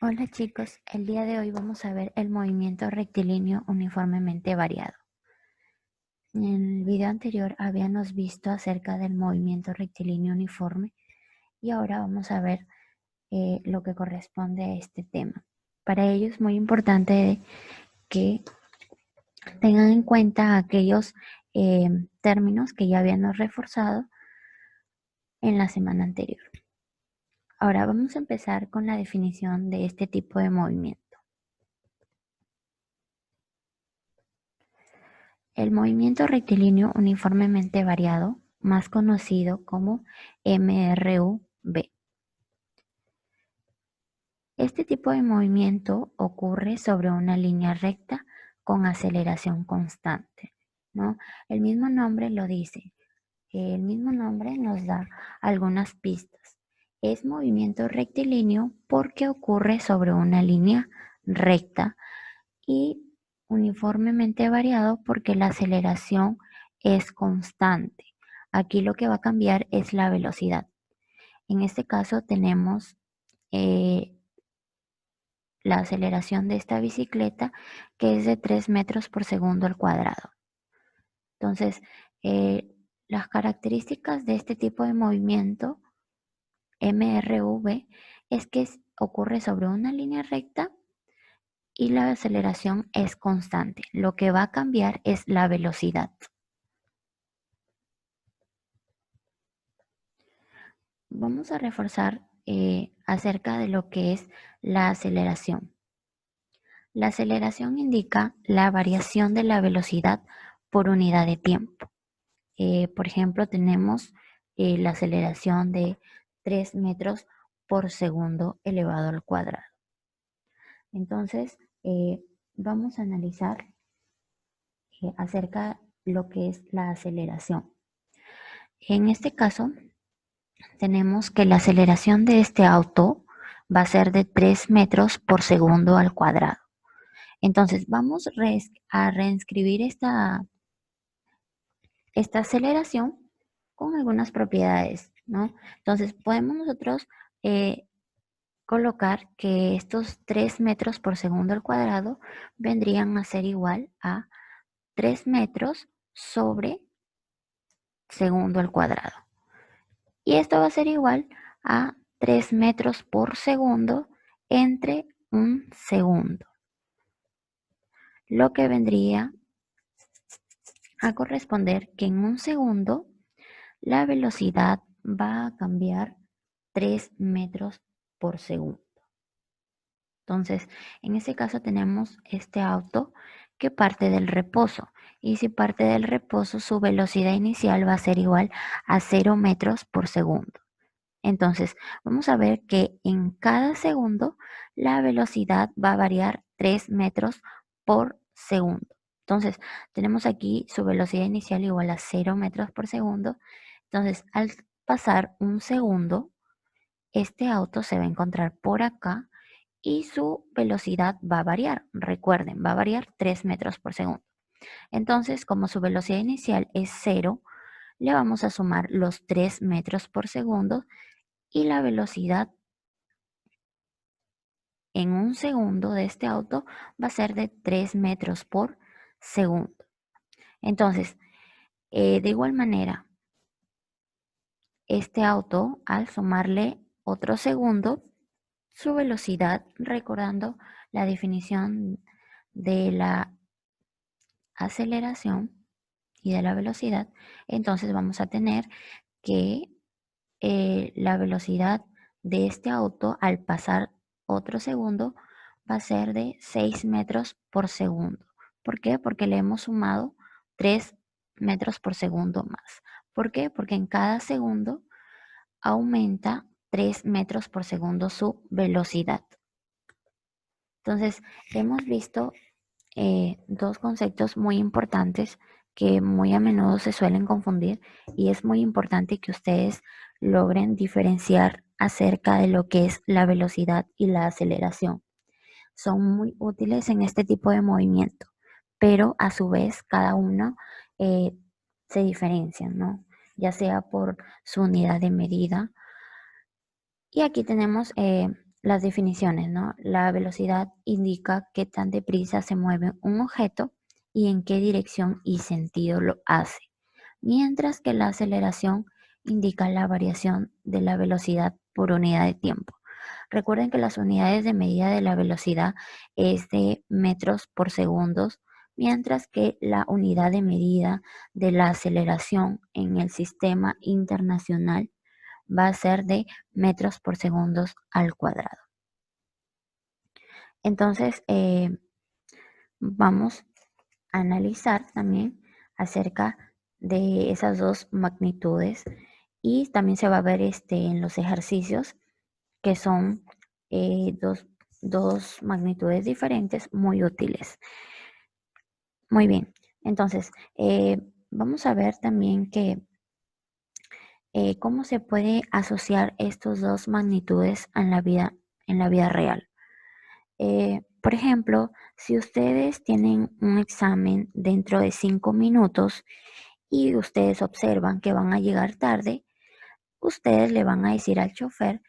Hola chicos, el día de hoy vamos a ver el movimiento rectilíneo uniformemente variado. En el video anterior habíamos visto acerca del movimiento rectilíneo uniforme y ahora vamos a ver lo que corresponde a este tema. Para ello es muy importante que tengan en cuenta aquellos términos que ya habíamos reforzado en la semana anterior. Ahora vamos a empezar con la definición de este tipo de movimiento. El movimiento rectilíneo uniformemente variado, más conocido como MRUV. Este tipo de movimiento ocurre sobre una línea recta con aceleración constante, ¿no? El mismo nombre lo dice, el mismo nombre nos da algunas pistas. Es movimiento rectilíneo porque ocurre sobre una línea recta y uniformemente variado porque la aceleración es constante. Aquí lo que va a cambiar es la velocidad. En este caso tenemos la aceleración de esta bicicleta que es de 3 metros por segundo al cuadrado. Entonces, las características de este tipo de movimiento MRV es que ocurre sobre una línea recta y la aceleración es constante. Lo que va a cambiar es la velocidad. Vamos a reforzar acerca de lo que es la aceleración. La aceleración indica la variación de la velocidad por unidad de tiempo. Por ejemplo, tenemos la aceleración de 3 metros por segundo elevado al cuadrado. Entonces, vamos a analizar acerca de lo que es la aceleración. En este caso, tenemos que la aceleración de este auto va a ser de 3 metros por segundo al cuadrado. Entonces, vamos a reescribir esta aceleración con algunas propiedades, ¿no? Entonces, podemos nosotros colocar que estos 3 metros por segundo al cuadrado vendrían a ser igual a 3 metros sobre segundo al cuadrado. Y esto va a ser igual a 3 metros por segundo entre un segundo. Lo que vendría a corresponder que en un segundo la velocidad va a cambiar 3 metros por segundo. Entonces, en ese caso tenemos este auto que parte del reposo. Y si parte del reposo, su velocidad inicial va a ser igual a 0 metros por segundo. Entonces, vamos a ver que en cada segundo la velocidad va a variar 3 metros por segundo. Entonces, tenemos aquí su velocidad inicial igual a 0 metros por segundo. Entonces, al pasar un segundo, este auto se va a encontrar por acá y su velocidad va a variar. Recuerden, va a variar 3 metros por segundo. Entonces, como su velocidad inicial es 0, le vamos a sumar los 3 metros por segundo y la velocidad en un segundo de este auto va a ser de 3 metros por segundo. Entonces, de igual manera, este auto, al sumarle otro segundo, su velocidad, recordando la definición de la aceleración y de la velocidad, entonces vamos a tener que la velocidad de este auto al pasar otro segundo va a ser de 6 metros por segundo. ¿Por qué? Porque le hemos sumado 3 metros por segundo más. ¿Por qué? Porque en cada segundo aumenta 3 metros por segundo su velocidad. Entonces, hemos visto dos conceptos muy importantes que muy a menudo se suelen confundir y es muy importante que ustedes logren diferenciar acerca de lo que es la velocidad y la aceleración. Son muy útiles en este tipo de movimiento, pero a su vez cada uno eh, se diferencian, ¿no? Ya sea por su unidad de medida. Y aquí tenemos las definiciones, ¿no? La velocidad indica qué tan deprisa se mueve un objeto y en qué dirección y sentido lo hace, mientras que la aceleración indica la variación de la velocidad por unidad de tiempo. Recuerden que las unidades de medida de la velocidad es de metros por segundos, mientras que la unidad de medida de la aceleración en el sistema internacional va a ser de metros por segundos al cuadrado. Entonces, vamos a analizar también acerca de esas dos magnitudes y también se va a ver en los ejercicios que son dos magnitudes diferentes muy útiles. Muy bien, entonces vamos a ver también que cómo se puede asociar estos dos magnitudes en la vida real. Por ejemplo, si ustedes tienen un examen dentro de 5 minutos y ustedes observan que van a llegar tarde, ustedes le van a decir al chofer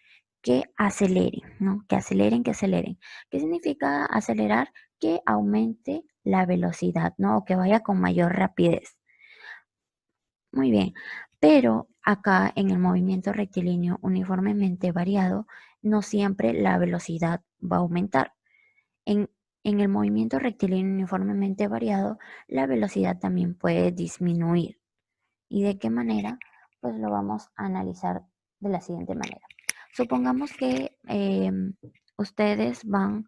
que aceleren, ¿no? Que aceleren, que aceleren. ¿Qué significa acelerar? Que aumente la velocidad, ¿no? O que vaya con mayor rapidez. Muy bien, pero acá en el movimiento rectilíneo uniformemente variado, no siempre la velocidad va a aumentar. En, en el movimiento rectilíneo uniformemente variado, la velocidad también puede disminuir. ¿Y de qué manera? Pues lo vamos a analizar de la siguiente manera. Supongamos que ustedes van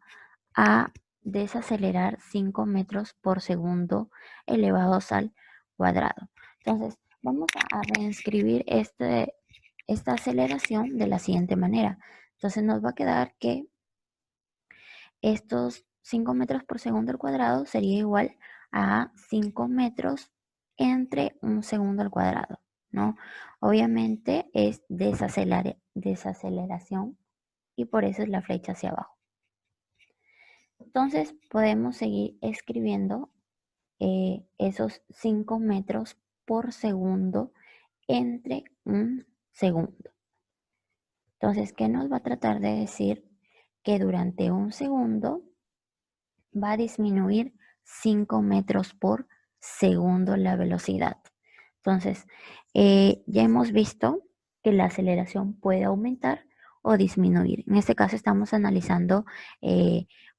a desacelerar 5 metros por segundo elevados al cuadrado. Entonces, vamos a reescribir esta aceleración de la siguiente manera. Entonces, nos va a quedar que estos 5 metros por segundo al cuadrado sería igual a 5 metros entre un segundo al cuadrado, ¿no? Obviamente es desaceleración y por eso es la flecha hacia abajo. Entonces podemos seguir escribiendo esos 5 metros por segundo entre un segundo. Entonces, ¿qué nos va a tratar de decir? Que durante un segundo va a disminuir 5 metros por segundo la velocidad. Entonces, ya hemos visto que la aceleración puede aumentar o disminuir. En este caso estamos analizando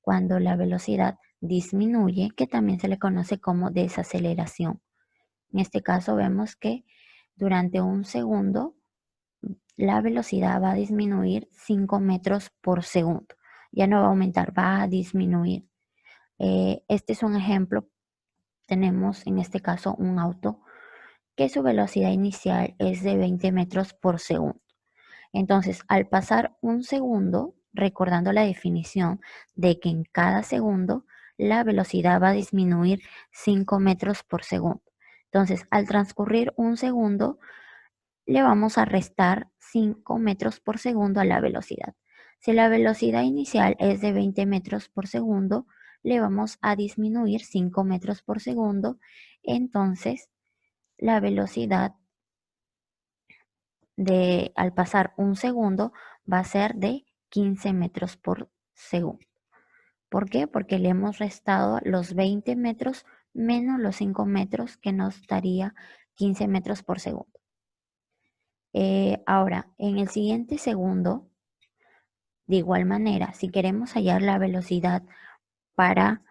cuando la velocidad disminuye, que también se le conoce como desaceleración. En este caso vemos que durante un segundo la velocidad va a disminuir 5 metros por segundo. Ya no va a aumentar, va a disminuir. Este es un ejemplo. Tenemos en este caso un auto que su velocidad inicial es de 20 metros por segundo. Entonces, al pasar un segundo, recordando la definición de que en cada segundo la velocidad va a disminuir 5 metros por segundo. Entonces, al transcurrir un segundo, le vamos a restar 5 metros por segundo a la velocidad. Si la velocidad inicial es de 20 metros por segundo, le vamos a disminuir 5 metros por segundo. Entonces, la velocidad al pasar un segundo va a ser de 15 metros por segundo. ¿Por qué? Porque le hemos restado los 20 metros menos los 5 metros que nos daría 15 metros por segundo. Ahora, en el siguiente segundo, de igual manera, si queremos hallar la velocidad para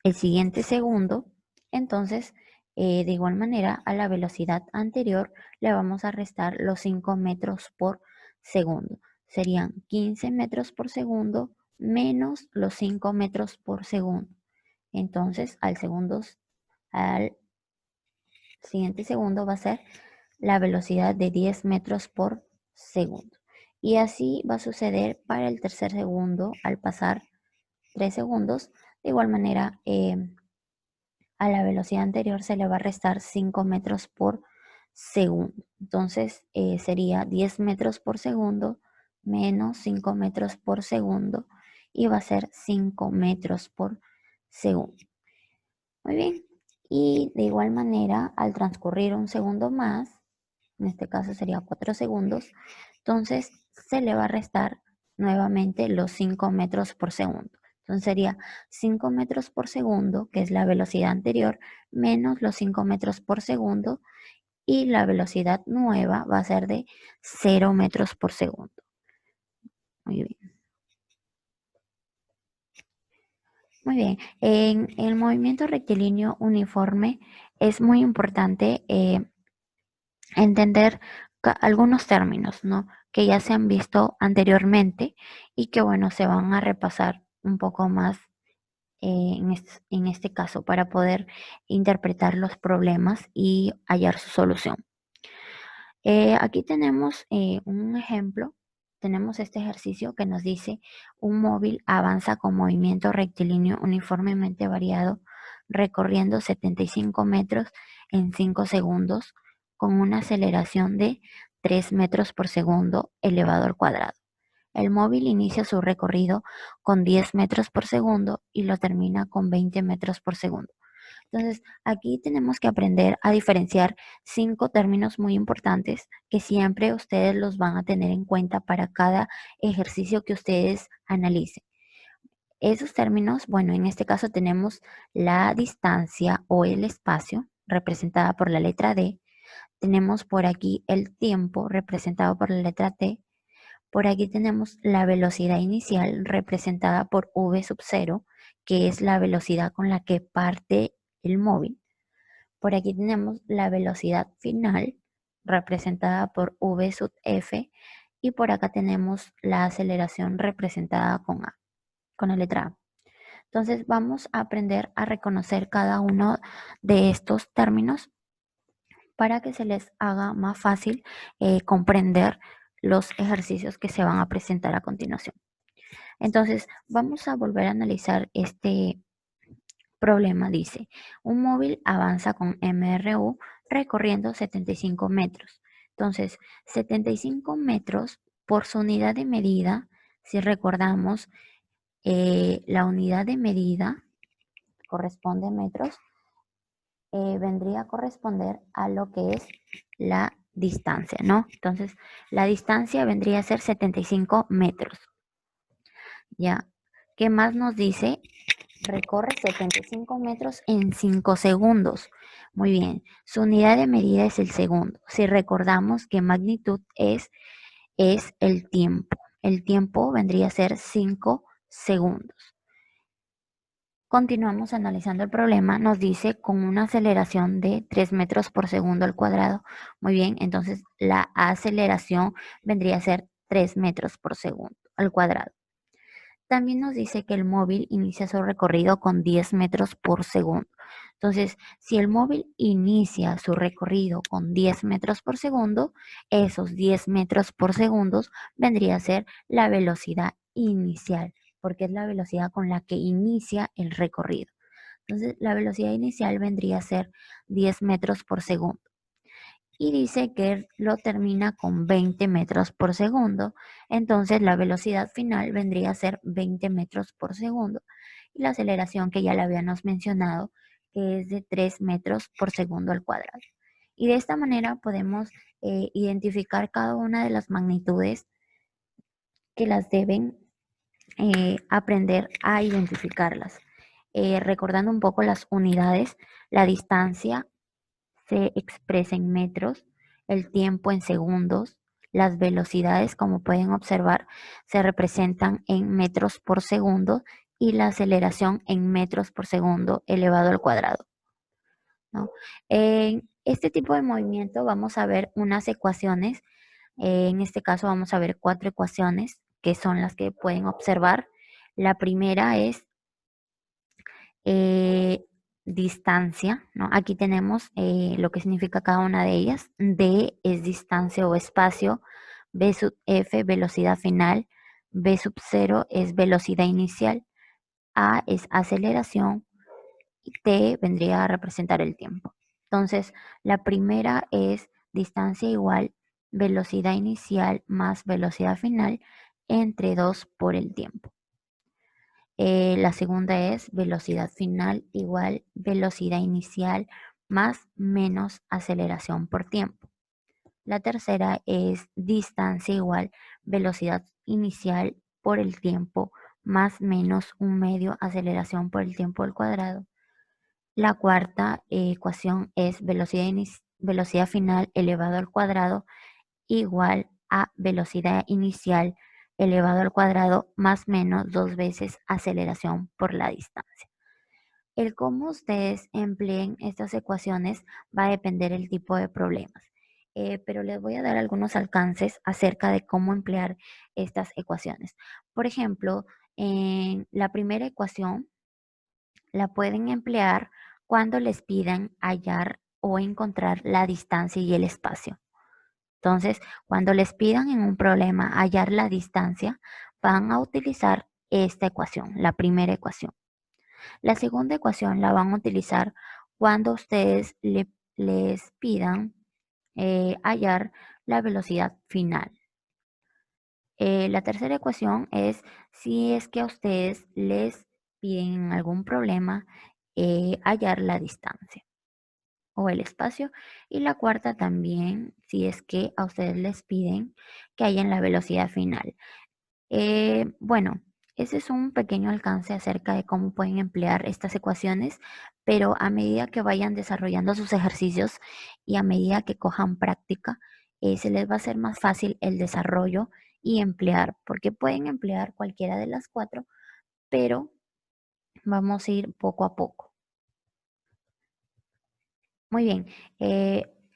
el siguiente segundo, entonces, de igual manera, a la velocidad anterior le vamos a restar los 5 metros por segundo. Serían 15 metros por segundo menos los 5 metros por segundo. Entonces, al siguiente segundo va a ser la velocidad de 10 metros por segundo. Y así va a suceder para el tercer segundo al pasar 3 segundos. De igual manera, a la velocidad anterior se le va a restar 5 metros por segundo. Entonces sería 10 metros por segundo menos 5 metros por segundo y va a ser 5 metros por segundo. Muy bien. Y de igual manera, al transcurrir un segundo más, en este caso sería 4 segundos, entonces se le va a restar nuevamente los 5 metros por segundo. Entonces sería 5 metros por segundo, que es la velocidad anterior, menos los 5 metros por segundo, y la velocidad nueva va a ser de 0 metros por segundo. Muy bien. Muy bien. En el movimiento rectilíneo uniforme es muy importante entender algunos términos, ¿no? Que ya se han visto anteriormente y que, bueno, se van a repasar un poco más en este caso para poder interpretar los problemas y hallar su solución. Aquí tenemos un ejemplo. Tenemos este ejercicio que nos dice un móvil avanza con movimiento rectilíneo uniformemente variado, recorriendo 75 metros en 5 segundos con una aceleración de 3 metros por segundo elevado al cuadrado. El móvil inicia su recorrido con 10 metros por segundo y lo termina con 20 metros por segundo. Entonces, aquí tenemos que aprender a diferenciar 5 términos muy importantes que siempre ustedes los van a tener en cuenta para cada ejercicio que ustedes analicen. Esos términos, bueno, en este caso tenemos la distancia o el espacio representada por la letra D. Tenemos por aquí el tiempo representado por la letra T. Por aquí tenemos la velocidad inicial representada por v sub 0, que es la velocidad con la que parte el móvil. Por aquí tenemos la velocidad final representada por v sub f, y por acá tenemos la aceleración representada con la letra A. Entonces vamos a aprender a reconocer cada uno de estos términos para que se les haga más fácil comprender los ejercicios que se van a presentar a continuación. Entonces, vamos a volver a analizar este problema. Dice, un móvil avanza con MRU recorriendo 75 metros. Entonces, 75 metros por su unidad de medida, si recordamos, la unidad de medida corresponde a metros, vendría a corresponder a lo que es la distancia, ¿no? Entonces, la distancia vendría a ser 75 metros. ¿Ya? ¿Qué más nos dice? Recorre 75 metros en 5 segundos. Muy bien, su unidad de medida es el segundo. Si recordamos que magnitud es el tiempo. El tiempo vendría a ser 5 segundos. Continuamos analizando el problema. Nos dice con una aceleración de 3 metros por segundo al cuadrado. Muy bien, entonces la aceleración vendría a ser 3 metros por segundo al cuadrado. También nos dice que el móvil inicia su recorrido con 10 metros por segundo. Entonces, si el móvil inicia su recorrido con 10 metros por segundo, esos 10 metros por segundo vendría a ser la velocidad inicial, porque es la velocidad con la que inicia el recorrido. Entonces, la velocidad inicial vendría a ser 10 metros por segundo. Y dice que lo termina con 20 metros por segundo. Entonces la velocidad final vendría a ser 20 metros por segundo. Y la aceleración que ya le habíamos mencionado, que es de 3 metros por segundo al cuadrado. Y de esta manera podemos identificar cada una de las magnitudes que las deben aprender a identificarlas. Recordando un poco las unidades, la distancia se expresa en metros, el tiempo en segundos, las velocidades, como pueden observar, se representan en metros por segundo y la aceleración en metros por segundo elevado al cuadrado, ¿no? En este tipo de movimiento vamos a ver unas ecuaciones. En este caso vamos a ver 4 ecuaciones que son las que pueden observar. La primera es eh, distancia, ¿no? Aquí tenemos lo que significa cada una de ellas. D es distancia o espacio, V sub F velocidad final, V sub 0 es velocidad inicial, A es aceleración y T vendría a representar el tiempo. Entonces, la primera es distancia igual velocidad inicial más velocidad final entre 2 por el tiempo. La segunda es velocidad final igual velocidad inicial más menos aceleración por tiempo. La tercera es distancia igual velocidad inicial por el tiempo más menos un medio aceleración por el tiempo al cuadrado. La cuarta ecuación es velocidad final elevado al cuadrado igual a velocidad inicial elevado al cuadrado más menos 2 veces aceleración por la distancia. El cómo ustedes empleen estas ecuaciones va a depender del tipo de problemas, pero les voy a dar algunos alcances acerca de cómo emplear estas ecuaciones. Por ejemplo, en la primera ecuación la pueden emplear cuando les pidan hallar o encontrar la distancia y el espacio. Entonces, cuando les pidan en un problema hallar la distancia, van a utilizar esta ecuación, la primera ecuación. La segunda ecuación la van a utilizar cuando ustedes les pidan hallar la velocidad final. La tercera ecuación es si es que a ustedes les piden en algún problema hallar la distancia o el espacio. Y la cuarta también, si es que a ustedes les piden que hayan la velocidad final. Bueno, ese es un pequeño alcance acerca de cómo pueden emplear estas ecuaciones, pero a medida que vayan desarrollando sus ejercicios y a medida que cojan práctica, se les va a hacer más fácil el desarrollo y emplear, porque pueden emplear cualquiera de las cuatro, pero vamos a ir poco a poco. Muy bien,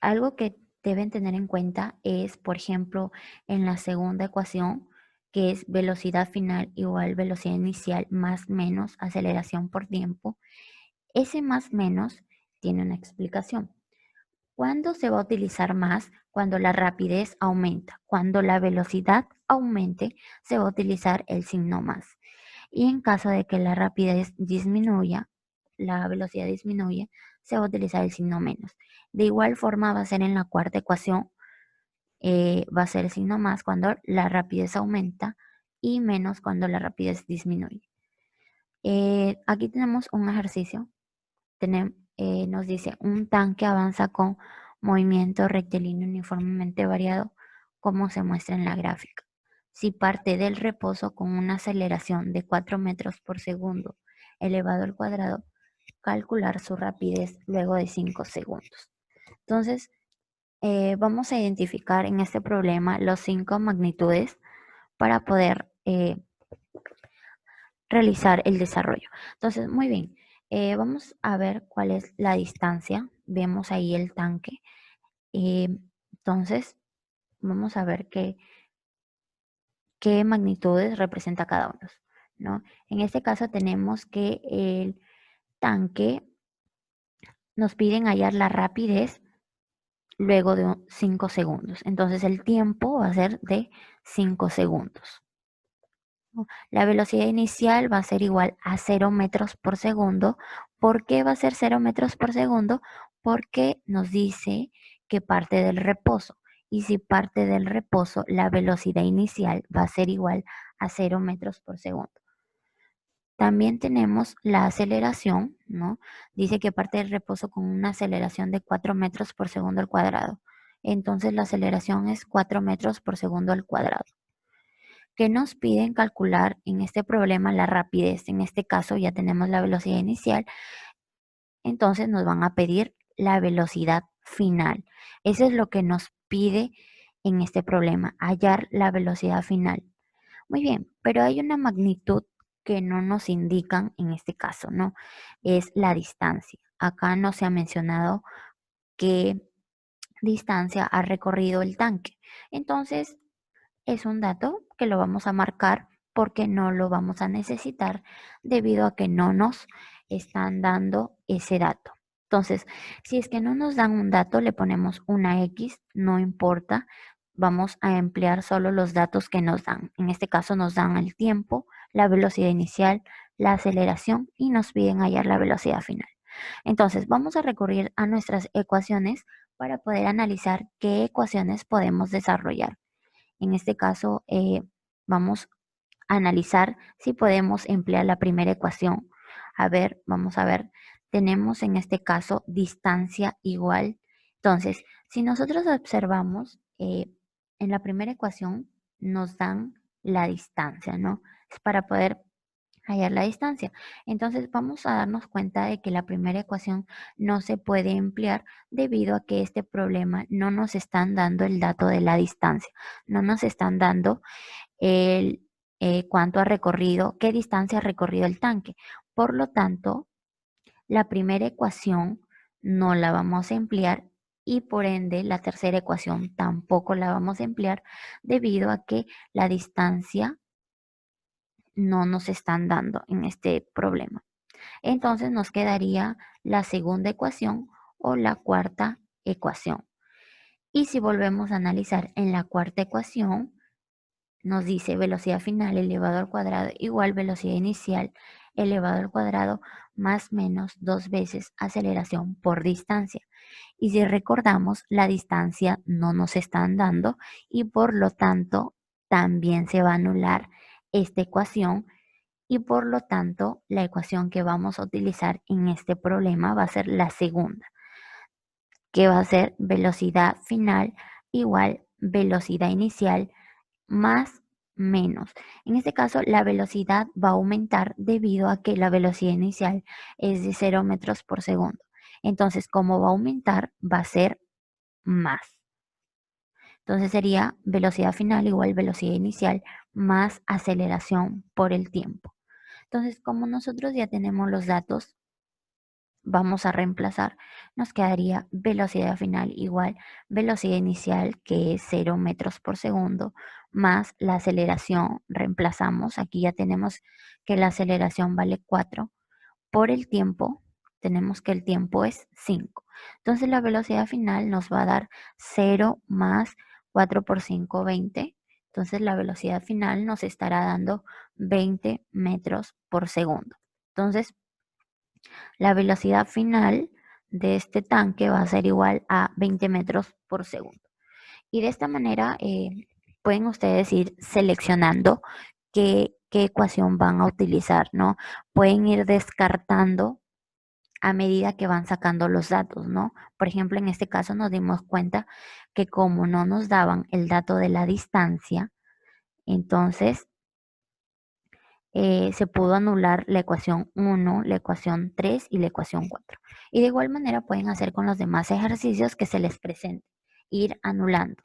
algo que deben tener en cuenta es, por ejemplo, en la segunda ecuación, que es velocidad final igual velocidad inicial más menos aceleración por tiempo. Ese más menos tiene una explicación. ¿Cuándo se va a utilizar más? Cuando la rapidez aumenta. Cuando la velocidad aumente, se va a utilizar el signo más. Y en caso de que la rapidez disminuya, la velocidad disminuye, se va a utilizar el signo menos. De igual forma va a ser en la cuarta ecuación, va a ser el signo más cuando la rapidez aumenta y menos cuando la rapidez disminuye. Aquí tenemos un ejercicio. Nos dice, un tanque avanza con movimiento rectilíneo uniformemente variado, como se muestra en la gráfica. Si parte del reposo con una aceleración de 4 metros por segundo elevado al cuadrado, calcular su rapidez luego de 5 segundos. Entonces, vamos a identificar en este problema los 5 magnitudes para poder realizar el desarrollo. Entonces, muy bien, vamos a ver cuál es la distancia. Vemos ahí el tanque. Entonces, vamos a ver qué magnitudes representa cada uno, ¿no? En este caso tenemos que el tanque nos piden hallar la rapidez luego de 5 segundos. Entonces el tiempo va a ser de 5 segundos. La velocidad inicial va a ser igual a 0 metros por segundo. ¿Por qué va a ser 0 metros por segundo? Porque nos dice que parte del reposo. Y si parte del reposo, la velocidad inicial va a ser igual a 0 metros por segundo. También tenemos la aceleración, ¿no? Dice que parte del reposo con una aceleración de 4 metros por segundo al cuadrado. Entonces la aceleración es 4 metros por segundo al cuadrado. ¿Qué nos piden calcular en este problema? La rapidez. En este caso ya tenemos la velocidad inicial. Entonces nos van a pedir la velocidad final. Eso es lo que nos pide en este problema, hallar la velocidad final. Muy bien, pero hay una magnitud que no nos indican en este caso, ¿no? Es la distancia. Acá no se ha mencionado qué distancia ha recorrido el tanque. Entonces, es un dato que lo vamos a marcar porque no lo vamos a necesitar debido a que no nos están dando ese dato. Entonces, si es que no nos dan un dato, le ponemos una X, no importa, vamos a emplear solo los datos que nos dan. En este caso nos dan el tiempo, la velocidad inicial, la aceleración y nos piden hallar la velocidad final. Entonces, vamos a recurrir a nuestras ecuaciones para poder analizar qué ecuaciones podemos desarrollar. En este caso, vamos a analizar si podemos emplear la primera ecuación. A ver, vamos a ver, tenemos en este caso distancia igual. Entonces, si nosotros observamos, en la primera ecuación nos dan la distancia, ¿no? Es para poder hallar la distancia. Entonces vamos a darnos cuenta de que la primera ecuación no se puede emplear debido a que este problema no nos están dando el dato de la distancia, no nos están dando el cuánto ha recorrido, qué distancia ha recorrido el tanque. Por lo tanto, la primera ecuación no la vamos a emplear y por ende la tercera ecuación tampoco la vamos a emplear debido a que la distancia no nos están dando en este problema. Entonces nos quedaría la segunda ecuación o la cuarta ecuación. Y si volvemos a analizar en la cuarta ecuación, nos dice velocidad final elevado al cuadrado igual velocidad inicial elevado al cuadrado más menos 2 veces aceleración por distancia. Y si recordamos, la distancia no nos están dando y por lo tanto también se va a anular esta ecuación y por lo tanto la ecuación que vamos a utilizar en este problema va a ser la segunda, que va a ser velocidad final igual velocidad inicial más menos. En este caso, la velocidad va a aumentar debido a que la velocidad inicial es de 0 metros por segundo. Entonces, como va a aumentar, va a ser más. Entonces sería velocidad final igual velocidad inicial más aceleración por el tiempo. Entonces, como nosotros ya tenemos los datos, vamos a reemplazar, nos quedaría velocidad final igual velocidad inicial, que es 0 metros por segundo, más la aceleración, reemplazamos, aquí ya tenemos que la aceleración vale 4, por el tiempo, tenemos que el tiempo es 5. Entonces la velocidad final nos va a dar 0 más 4 por 5, 20. Entonces la velocidad final nos estará dando 20 metros por segundo. Entonces la velocidad final de este tanque va a ser igual a 20 metros por segundo. Y de esta manera pueden ustedes ir seleccionando qué ecuación van a utilizar, ¿no? Pueden ir descartando a medida que van sacando los datos, ¿no? Por ejemplo, en este caso nos dimos cuenta que como no nos daban el dato de la distancia, entonces se pudo anular la ecuación 1, la ecuación 3 y la ecuación 4. Y de igual manera pueden hacer con los demás ejercicios que se les presenten, ir anulando.